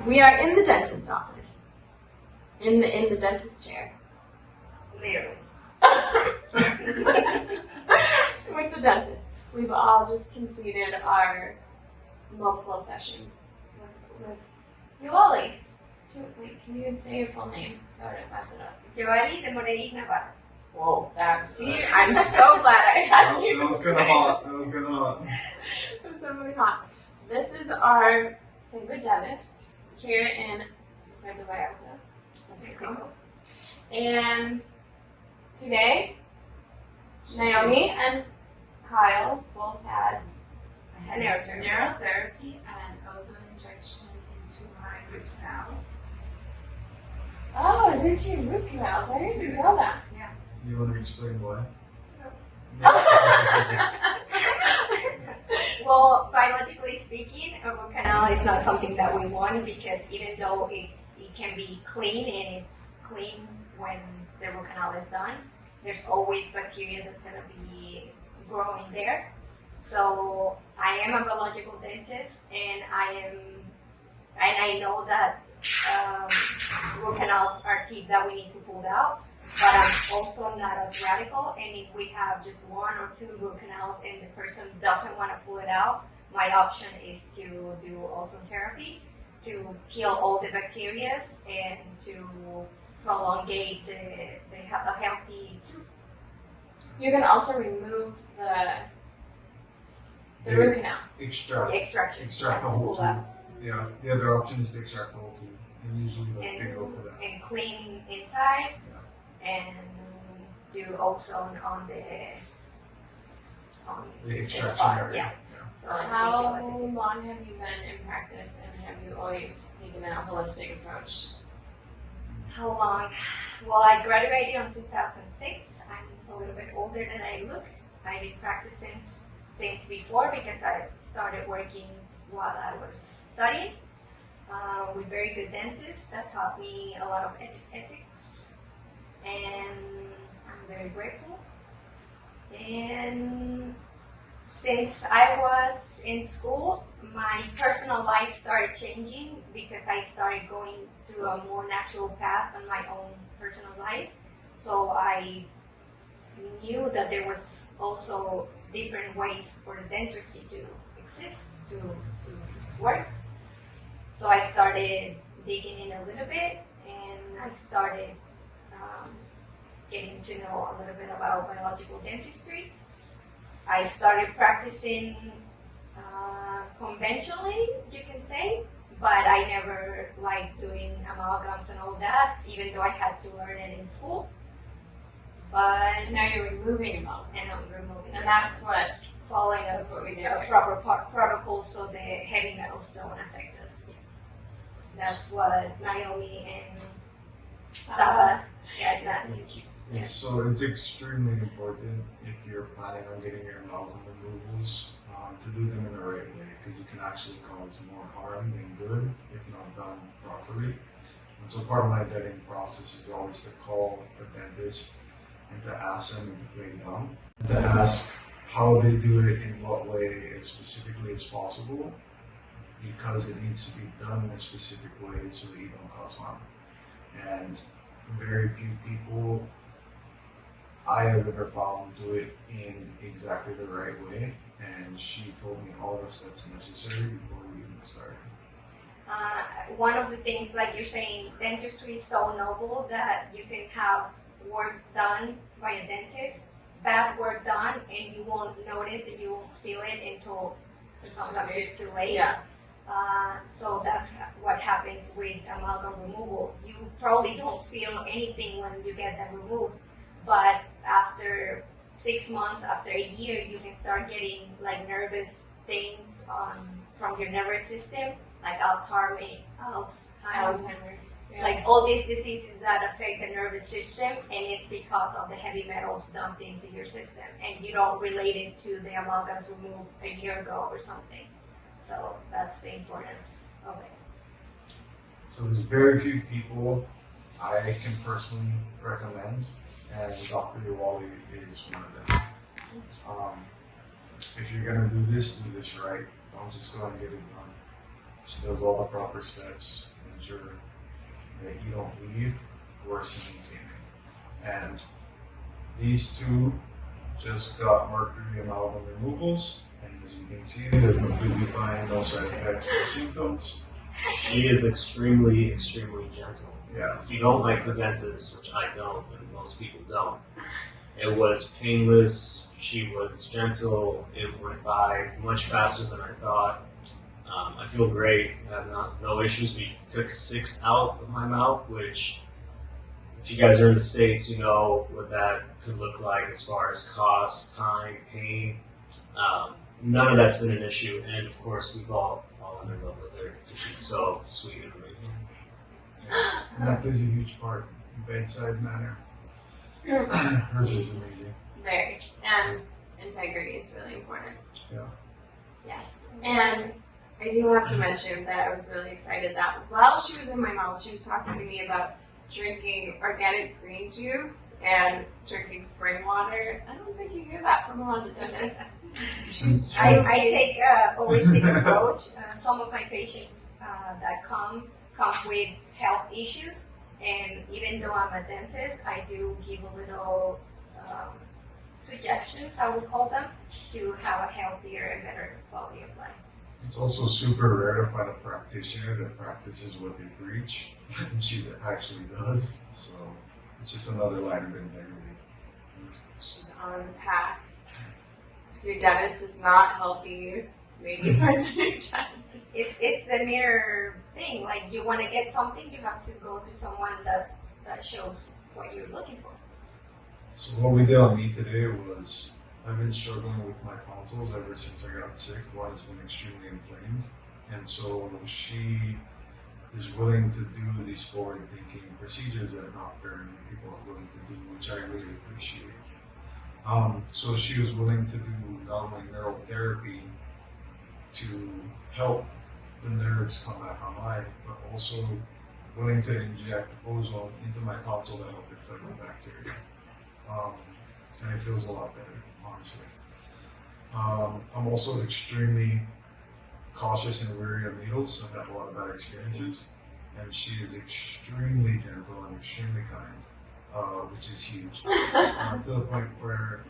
We are in the dentist's office, in the dentist chair. Literally. With the dentist. We've all just completed our multiple sessions with Yoalli. Wait, can you say your full name? Sorry to mess it up. Yoalli de Morey, Navarro. Whoa, see, I'm so glad I had you. That was kind of hot. That was kind of hot. It was really hot. This is our favorite dentist here in Puerto Vallarta, Mexico. And today, Naomi and Kyle both had neurotherapy and ozone injection into my root canals. Oh, it's into your root canals. I didn't even know that. You want to explain why? Well, biologically speaking, a root canal is not something that we want because even though it can be clean and it's clean when the root canal is done, there's always bacteria that's going to be growing there. So I am a biological dentist, and I know that root canals are teeth that we need to pull out. But I'm also not as radical, and if we have just one or two root canals and the person doesn't want to pull it out, my option is to do ozone therapy to kill all the bacteria and to prolongate a healthy tooth. You can also remove the root canal. Extract. Extraction. Extract the whole tooth. Yeah. The other option is to extract the whole tooth, and usually they go for that. And clean inside, and do ozone on The extraction spot. area. Yeah. So How long have you been in practice, and have you always taken a holistic approach? How long? Well, I graduated in 2006. I'm a little bit older than I look. I've been practicing since before because I started working while I was studying with very good dentists that taught me a lot of ethics, and I'm very grateful. And since I was in school, my personal life started changing because I started going through a more natural path on my own personal life. So I knew that there was also different ways for the dentistry to exist, to work. So I started digging in a little bit, and I started getting to know a little bit about biological dentistry. I started practicing conventionally, you can say, but I never liked doing amalgams and all that, even though I had to learn it in school. But Now you're removing amalgams. and I'm removing And it. that's what Following That's what we do. a proper protocol so the heavy metals don't affect us. Yes. That's what Naomi and Saba had last week. Yeah. So it's extremely important if you're planning on getting your amalgam removals to do them in the right way, because you can actually cause more harm than good if not done properly. And so part of my vetting process is always to call the dentist and to ask them if they've done, to ask how they do it in what way as specifically as possible, because it needs to be done in a specific way so that you don't cause harm. And very few people I have ever found do it in exactly the right way, and she told me all the steps necessary before we even started. One of the things, like you're saying, dentistry is so noble that you can have work done by a dentist, bad work done, and you won't notice and you won't feel it until sometimes it's too late. Yeah. So that's what happens with amalgam removal. You probably don't feel anything when you get them removed, but after 6 months, after a year, you can start getting like nervous things from your nervous system, like Alzheimer's, Yeah. like all these diseases that affect the nervous system, and it's because of the heavy metals dumped into your system, and you don't relate it to the amalgams removed a year ago or something. So that's the importance of it. So there's very few people I can personally recommend, and Dr. Yoalli is one of them. If you're gonna do this right. Don't just go and get it done. She does all the proper steps. making sure that you don't leave worse than you came in. And these two just got mercury amalgam removals, and as you can see, they're completely fine, no side effects, no symptoms. She is extremely, extremely gentle. Yeah. If you don't like the dentist, which I don't, and most people don't, it was painless. She was gentle. It went by much faster than I thought. I feel great. I have no issues. We took 6 out of my mouth, which, if you guys are in the States, you know what that could look like as far as cost, time, pain. None of that's been an issue, and of course, we've all fallen in love with her because she's so sweet and amazing. And that plays a huge part. Bedside manner. Hers is amazing. Very. And integrity is really important. Yeah. Yes. And I do have to mention that I was really excited that while she was in my mouth, she was talking to me about drinking organic green juice and drinking spring water. I don't think you hear that from a lot of dentists. She's I take a holistic approach. Some of my patients that come with health issues, and even though I'm a dentist, I do give a little suggestions, I would call them, to have a healthier and better quality of life. It's also super rare to find a practitioner that practices what they preach, and she actually does. So it's just another line of integrity. She's on the path. If your dentist is not healthy, maybe find a new dentist. It's the mirror thing. Like, you want to get something, you have to go to someone that shows what you're looking for. So what we did on me today was, I've been struggling with my tonsils ever since I got sick. One has been extremely inflamed, and so she is willing to do these forward-thinking procedures that not very many people are willing to do, which I really appreciate. So she was willing to do not only neurotherapy to help the nerves come back online, but also willing to inject ozone into my tonsil to help it fight the bacteria. And it feels a lot better, honestly. I'm also extremely cautious and wary of needles. I've had a lot of bad experiences, and she is extremely gentle and extremely kind, which is huge. To the point where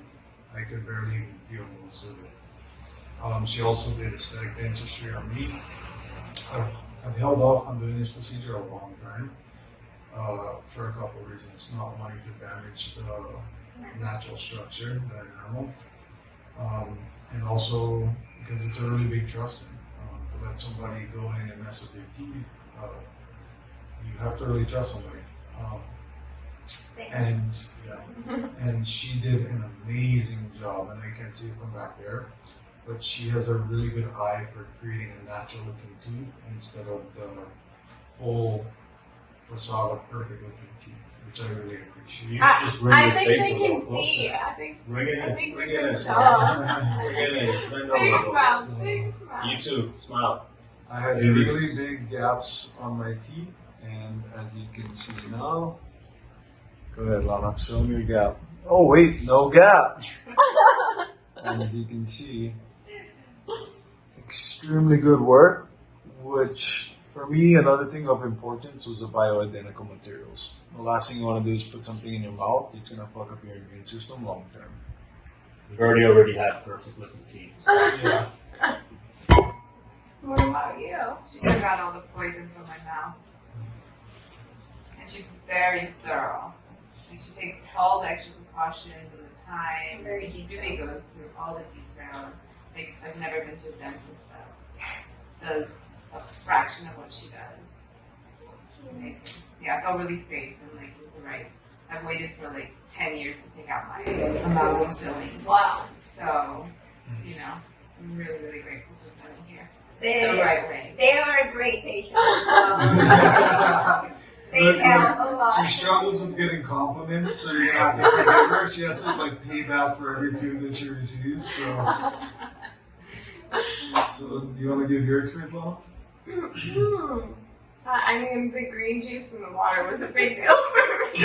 I could barely even feel most of it. She also did aesthetic dentistry on me. I've held off on doing this procedure a long time for a couple of reasons. Not wanting to damage the natural structure that I know, and also because it's a really big trust thing. To let somebody go in and mess with your teeth, you have to really trust somebody. And and she did an amazing job, and I can see it from back there. But she has a really good eye for creating a natural looking tooth instead of the whole facade of perfect looking teeth, which I really appreciate. You just bring I your think face they a little can closer. see. I think Bring it in. we Bring can it in. tell. Bring it in. Just bend Big over. smile. Big smile. You too. Smile. I had It really is- big gaps on my teeth, and as you can see now, go ahead, Lana, show me your gap. Oh wait, no gap. And as you can see, extremely good work, which for me, another thing of importance was the bioidentical materials. The last thing you want to do is put something in your mouth, it's going to fuck up your immune system long term. We've already had perfect looking teeth. Yeah. What about you? She took out all the poison from my mouth. And she's very thorough. And she takes all the extra precautions and the time. Very She really goes through all the detail. Like, I've never been to a dentist that does a fraction of what she does. It's amazing. Yeah, I felt really safe and like it was right. I've waited for like 10 years to take out my amalgam fillings. Wow. So, you know, I'm really, really grateful for them here. They, The right way. they are great patients. They help a lot. She struggles with getting compliments, so you're gonna have to forgive her. She has to like pay back for every tooth that she receives. So do you want to give your experience, Lana? I mean, the green juice in the water was a big deal for me.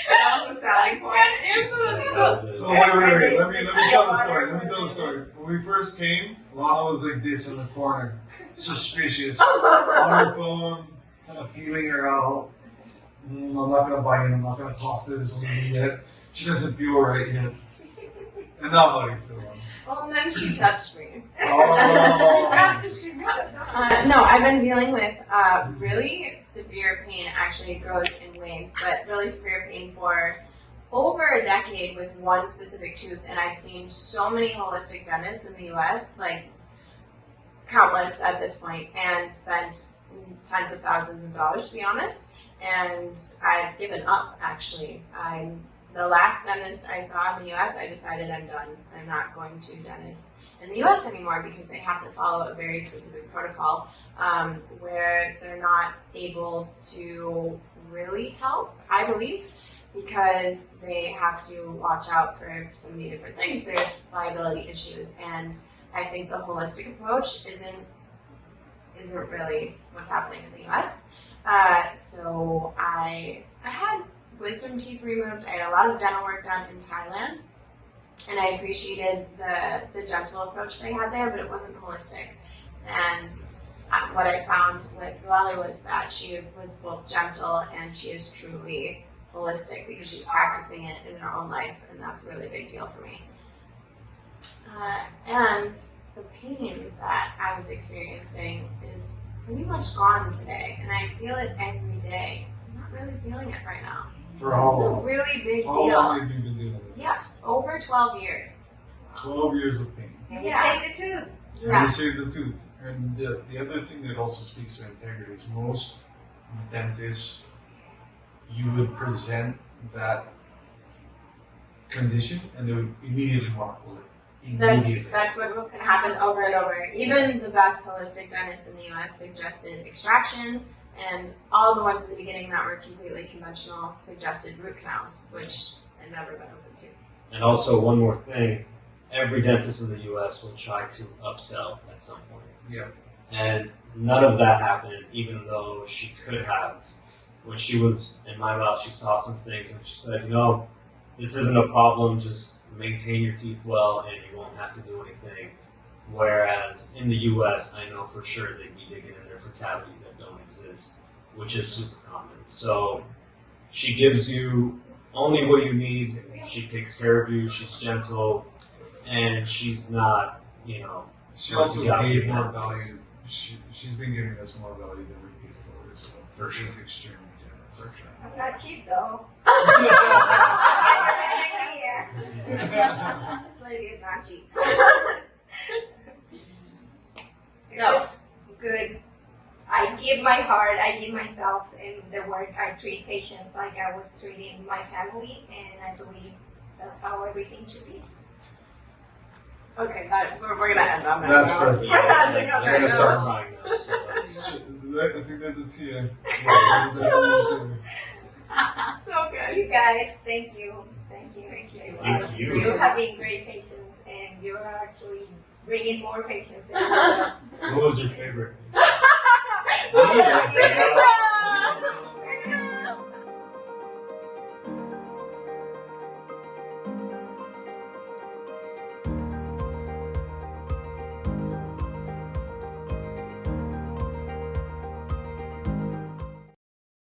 That was a selling point. And That was it. So wait. Let me tell the story. When we first came, Lana was like this in the corner. suspicious. On her phone, kind of feeling her out. I'm not gonna buy in. I'm not gonna talk to this lady yet. She doesn't feel right yet. And now how do you feel? Well, and then she touched me. Oh. No, I've been dealing with really severe pain. Actually, it goes in waves, but really severe pain for over a decade with one specific tooth. And I've seen so many holistic dentists in the U.S., like countless at this point, and spent tens of thousands of dollars, to be honest. And I've given up, actually. The last dentist I saw in the U.S., I decided I'm done. I'm not going to dentists in the U.S. anymore because they have to follow a very specific protocol where they're not able to really help, I believe, because they have to watch out for so many different things. There's liability issues, and I think the holistic approach isn't really what's happening in the U.S. So I had wisdom teeth removed. I had a lot of dental work done in Thailand, and I appreciated the gentle approach they had there, but it wasn't holistic. And what I found with Yoalli was that she was both gentle and she is truly holistic because she's practicing it in her own life, and that's a really big deal for me. And the pain that I was experiencing is pretty much gone today, and I feel it every day. I'm not really feeling it right now. For how It's a long? really big How deal. long have you been doing this? Yeah, over 12 years. 12 years of pain. And Yeah. we saved the tooth. Yeah. And you save the tooth. And the other thing that also speaks to integrity is most dentists, you would present that condition and they would immediately want to pull it. Immediately. That's what's happened over and over. Even the best holistic dentists in the U.S. suggested extraction, and all the ones in the beginning that were completely conventional suggested root canals, which I've never been open to. And also, one more thing, every dentist in the U.S. will try to upsell at some point. Yeah. And none of that happened, even though she could have. When she was in my mouth, she saw some things and she said, this isn't a problem, just maintain your teeth well and you won't have to do anything. Whereas in the U.S., I know for sure they'd be digging in there for cavities that don't exist, which is super common. So she gives you only what you need. She takes care of you. She's gentle, and she's not, She also Yeah. gave more value. She's been giving us more value than we paid for as well. For sure. She's extremely generous. I'm not cheap though. This lady is not cheap. It's just good. I give my heart, I give myself in the work. I treat patients like I was treating my family, and I believe that's how everything should be. Okay, we're gonna end on that. That's note. perfect. We're ending on They're that gonna start note. crying now. So that's, I think there's a tear. Yeah, there's a tear. So good. You guys, thank you. Thank you. Thank you. You have been great patients, and you're actually bringing more patients in. what was your favorite? This is